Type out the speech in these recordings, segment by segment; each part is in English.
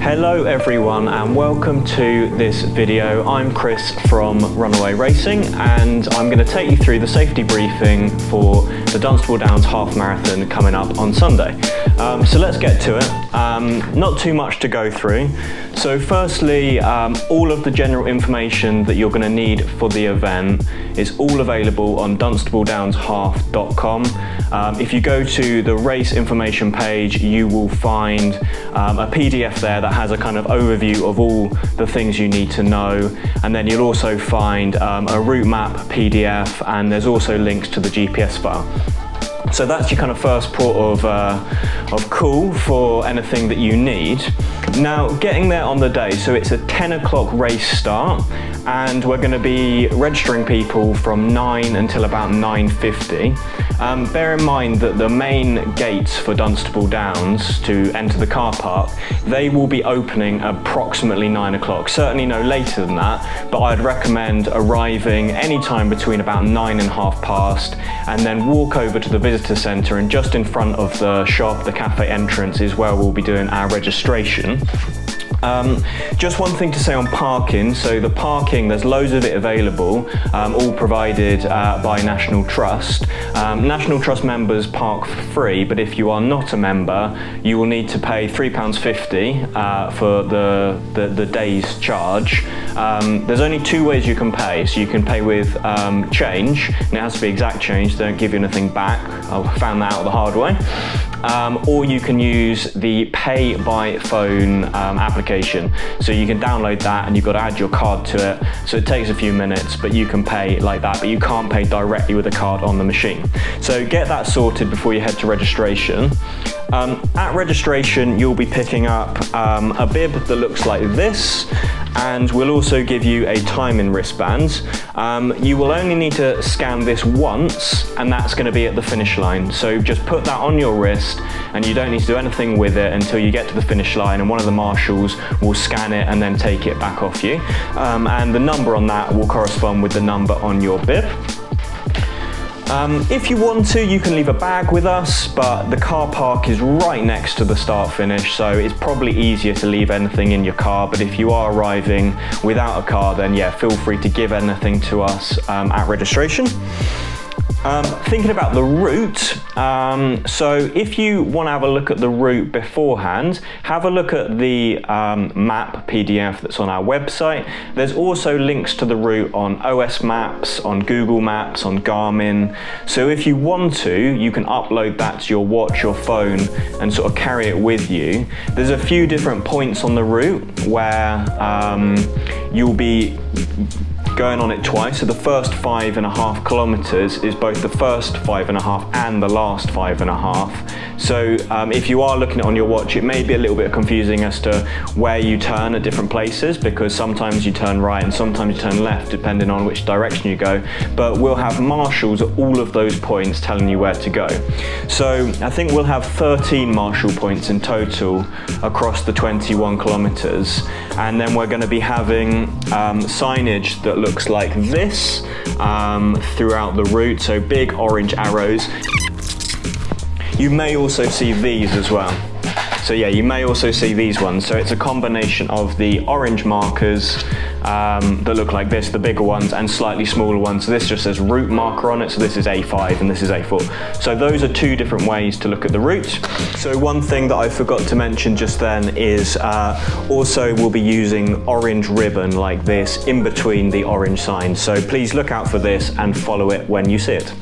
Hello everyone and welcome to this video. I'm Chris from Runaway Racing and I'm going to take you through the safety briefing for the Dunstable Downs Half Marathon coming up on Sunday. So let's get to it. Not too much to go through. So firstly, all of the general information that you're going to need for the event is all available on dunstabledownshalf.com. If you go to the race information page, you will find a PDF there that has a kind of overview of all the things you need to know, and then you'll also find a route map PDF, and there's also links to the GPS file. So that's your kind of first port of call for anything that you need. Now, getting there on the day, so it's a 10 o'clock race start, and we're going to be registering people from 9 until about 9:50. Bear in mind that the main gates for Dunstable Downs to enter the car park, they will be opening approximately 9 o'clock, certainly no later than that, but I'd recommend arriving anytime between about 9 and half past, and then walk over to the visitor centre, and just in front of the shop, the cafe entrance, is where we'll be doing our registration. Just one thing to say on parking. So the parking, there's loads of it available, all provided by National Trust. National Trust members park for free, but if you are not a member, you will need to pay £3.50 for the day's charge. There's only two ways you can pay. So you can pay with change, and it has to be exact change, they don't give you anything back. I found that out the hard way. Or you can use the pay by phone application. So you can download that and you've got to add your card to it. So it takes a few minutes, but you can pay like that, but you can't pay directly with a card on the machine. So get that sorted before you head to registration. At registration, you'll be picking up a bib that looks like this, and we'll also give you a timing wristband. You will only need to scan this once, and that's going to be at the finish line. So just put that on your wrist, and you don't need to do anything with it until you get to the finish line, and one of the marshals will scan it and then take it back off you. And the number on that will correspond with the number on your bib. If you want to, you can leave a bag with us, but the car park is right next to the start finish, so it's probably easier to leave anything in your car. But if you are arriving without a car, then yeah, feel free to give anything to us at registration. Thinking about the route, so if you want to have a look at the route beforehand, have a look at the map PDF that's on our website. There's also links to the route on OS Maps, on Google Maps, on Garmin. So if you want to, you can upload that to your watch, your phone, and sort of carry it with you. There's a few different points on the route where you'll be going on it twice. So the first 5.5 kilometers is both the first 5.5 and the last 5.5. So if you are looking at it on your watch, it may be a little bit confusing as to where you turn at different places, because sometimes you turn right and sometimes you turn left depending on which direction you go. But we'll have marshals at all of those points telling you where to go. So I think we'll have 13 marshal points in total across the 21 kilometers. And then we're going to be having signage that looks like this throughout the route, so big orange arrows. You may also see these as well. So yeah, you may also see these ones. So it's a combination of the orange markers that look like this, the bigger ones, and slightly smaller ones. So this just says route marker on it, so this is A5 and this is A4. So those are two different ways to look at the route. So one thing that I forgot to mention just then is also we'll be using orange ribbon like this in between the orange signs. So please look out for this and follow it when you see it.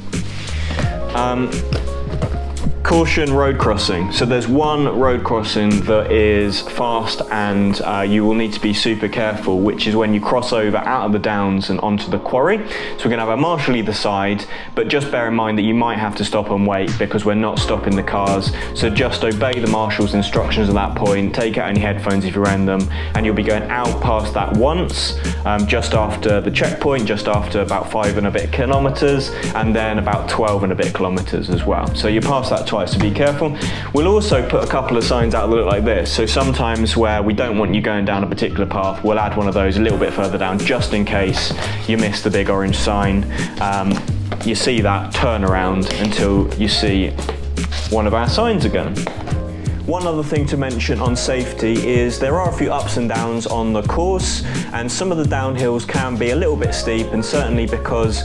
Caution road crossing. So there's one road crossing that is fast and you will need to be super careful, which is when you cross over out of the downs and onto the quarry. So we're going to have a marshal either side, but just bear in mind that you might have to stop and wait because we're not stopping the cars. So just obey the marshal's instructions at that point, take out any headphones if you're wearing them, and you'll be going out past that once, just after the checkpoint, just after about 5 and a bit kilometers, and then about 12 and a bit kilometers as well. So you pass that twice, so be careful. We'll also put a couple of signs out that look like this. So sometimes where we don't want you going down a particular path, we'll add one of those a little bit further down, just in case you miss the big orange sign. You see that, turn around until you see one of our signs again. One other thing to mention on safety is there are a few ups and downs on the course, and some of the downhills can be a little bit steep, and certainly because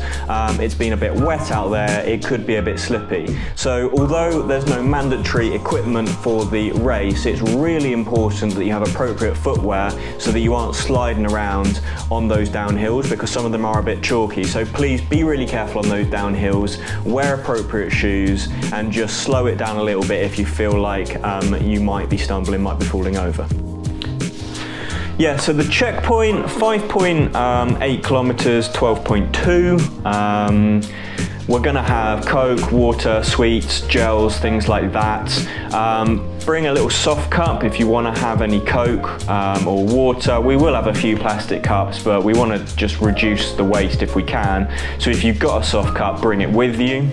it's been a bit wet out there, it could be a bit slippy. So although there's no mandatory equipment for the race, it's really important that you have appropriate footwear so that you aren't sliding around on those downhills, because some of them are a bit chalky. So please be really careful on those downhills, wear appropriate shoes, and just slow it down a little bit if you feel like you might be stumbling, might be falling over. Yeah, so the checkpoint, 5.8 kilometers, 12.2. We're gonna have Coke, water, sweets, gels, things like that. Bring a little soft cup if you wanna have any Coke or water. We will have a few plastic cups, but we wanna just reduce the waste if we can. So if you've got a soft cup, bring it with you.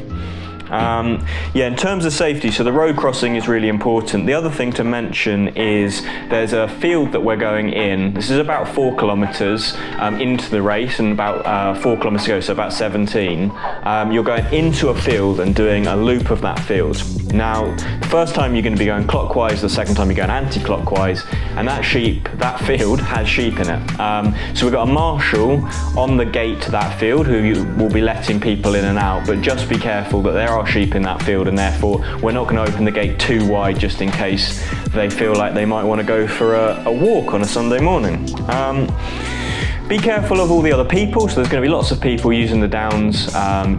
Yeah, in terms of safety, so the road crossing is really important. The other thing to mention is there's a field that we're going in. This is about 4 kilometers into the race, and about 4 kilometers to go, so about 17. You're going into a field and doing a loop of that field. Now, the first time you're going to be going clockwise, the second time you're going anti-clockwise, and that field has sheep in it. So we've got a marshal on the gate to that field who will be letting people in and out, but just be careful that there are sheep in that field, and therefore we're not going to open the gate too wide just in case they feel like they might want to go for a walk on a Sunday morning. Be careful of all the other people, so there's going to be lots of people using the downs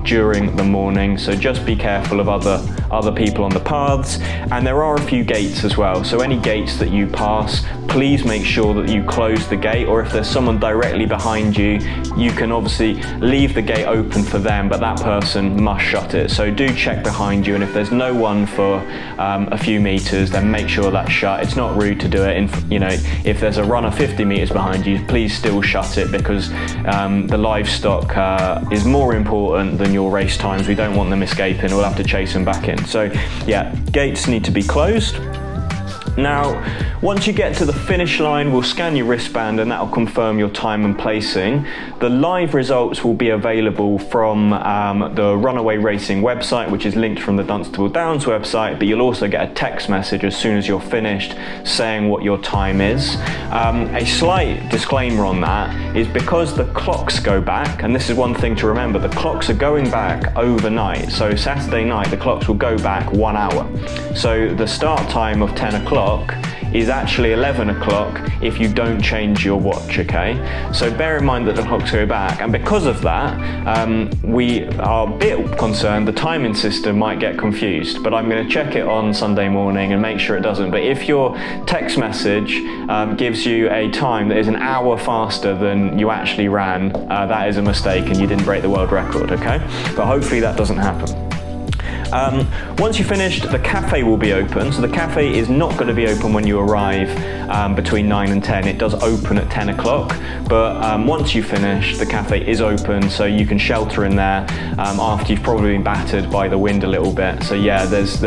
during the morning, so just be careful of other people on the paths. And there are a few gates as well, so any gates that you pass, please make sure that you close the gate, or if there's someone directly behind you, you can obviously leave the gate open for them, but that person must shut it. So do check behind you, and if there's no one for a few meters, then make sure that's shut. It's not rude to do it. If there's a runner 50 meters behind you, please still shut it, because the livestock is more important than your race times. We don't want them escaping. We'll have to chase them back in. So yeah, gates need to be closed. Now, once you get to the finish line, we'll scan your wristband and that'll confirm your time and placing. The live results will be available from the Runaway Racing website, which is linked from the Dunstable Downs website, but you'll also get a text message as soon as you're finished saying what your time is. A slight disclaimer on that is because the clocks go back, and this is one thing to remember, the clocks are going back overnight. So Saturday night, the clocks will go back 1 hour. So the start time of 10 o'clock is actually 11 o'clock if you don't change your watch, okay? So bear in mind that the clocks go back, and because of that, we are a bit concerned the timing system might get confused, but I'm gonna check it on Sunday morning and make sure it doesn't. But if your text message gives you a time that is an hour faster than you actually ran, that is a mistake and you didn't break the world record, okay? But hopefully that doesn't happen. Once you're finished, the cafe will be open. So the cafe is not going to be open when you arrive between 9 and 10. It does open at 10 o'clock, but once you finish, the cafe is open, so you can shelter in there after you've probably been battered by the wind a little bit. So yeah, there's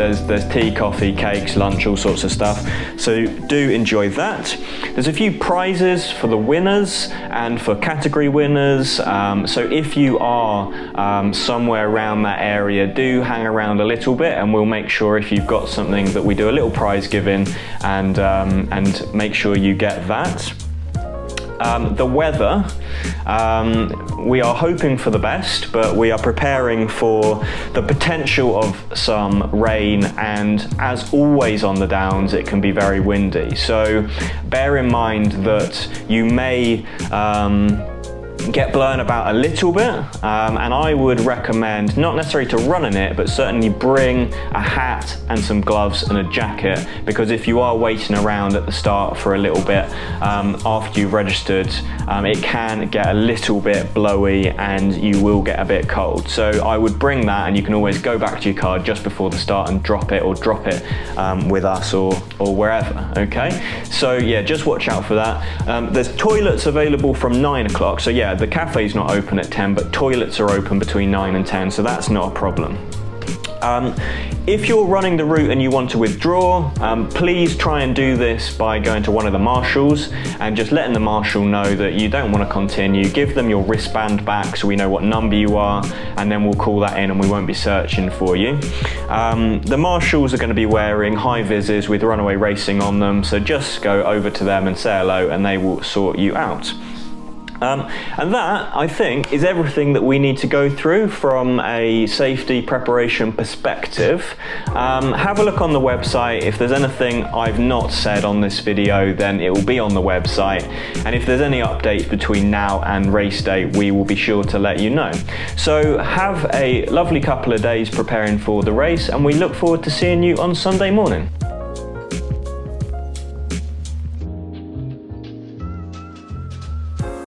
tea, coffee, cakes, lunch, all sorts of stuff. So do enjoy that. There's a few prizes for the winners and for category winners. So if you are somewhere around that area, do hang around a little bit, and we'll make sure if you've got something that we do a little prize giving, and make sure you get that. The weather, we are hoping for the best, but we are preparing for the potential of some rain, and as always on the Downs, it can be very windy. So bear in mind that you may get blown about a little bit, and I would recommend not necessarily to run in it, but certainly bring a hat and some gloves and a jacket, because if you are waiting around at the start for a little bit after you've registered, it can get a little bit blowy and you will get a bit cold. So I would bring that, and you can always go back to your car just before the start and drop it with us or wherever, okay? So yeah, just watch out for that. There's toilets available from 9 o'clock, so yeah, the cafe's not open at 10, but toilets are open between 9 and 10, so that's not a problem. If you're running the route and you want to withdraw, please try and do this by going to one of the marshals and just letting the marshal know that you don't want to continue. Give them your wristband back so we know what number you are, and then we'll call that in and we won't be searching for you. The marshals are going to be wearing high vises with Runaway Racing on them, so just go over to them and say hello and they will sort you out. And that, I think, is everything that we need to go through from a safety preparation perspective. Have a look on the website. If there's anything I've not said on this video, then it will be on the website. And if there's any updates between now and race day, we will be sure to let you know. So have a lovely couple of days preparing for the race, and we look forward to seeing you on Sunday morning.